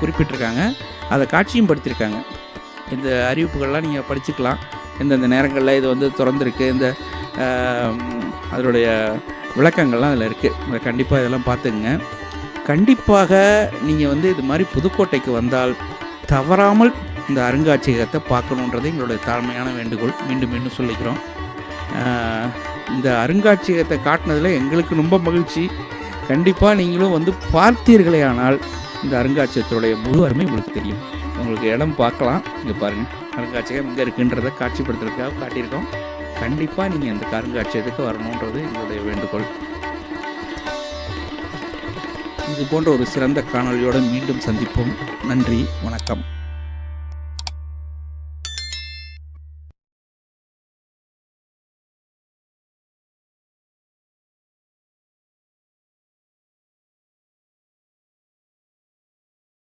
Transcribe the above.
குறிப்பிட்டிருக்காங்க. அதை காட்சியும் படுத்தியிருக்காங்க. இந்த அறிவிப்புகள்லாம் நீங்கள் படிச்சுக்கலாம். இந்தந்த நேரங்களில் இது வந்து திறந்துருக்கு. இந்த அதனுடைய விளக்கங்கள்லாம் அதில் இருக்குது. அதை கண்டிப்பாக இதெல்லாம் பார்த்துக்குங்க. கண்டிப்பாக நீங்கள் வந்து இது மாதிரி புதுக்கோட்டைக்கு வந்தால் தவறாமல் இந்த அருங்காட்சியகத்தை பார்க்கணுன்றது எங்களுடைய தாழ்மையான வேண்டுகோள். மீண்டும் மீண்டும் சொல்லிக்கிறோம். இந்த அருங்காட்சியகத்தை காட்டினதில் எங்களுக்கு ரொம்ப மகிழ்ச்சி. கண்டிப்பாக நீங்களும் வந்து பார்த்தீர்களேயானால் இந்த அருங்காட்சியகத்துடைய முழு அருமை உங்களுக்கு தெரியும். உங்களுக்கு இடம் பார்க்கலாம். இங்கே பாருங்கள், அருங்காட்சியகம் இங்கே இருக்குன்றதை காட்சிப்படுத்துறதுக்காக காட்டியிருக்கோம். கண்டிப்பாக நீங்கள் அந்த அருங்காட்சியகத்துக்கு வரணுன்றது எங்களுடைய வேண்டுகோள். இது போன்ற ஒரு சிறந்த காணொளியோடு மீண்டும் சந்திப்போம். நன்றி, வணக்கம்.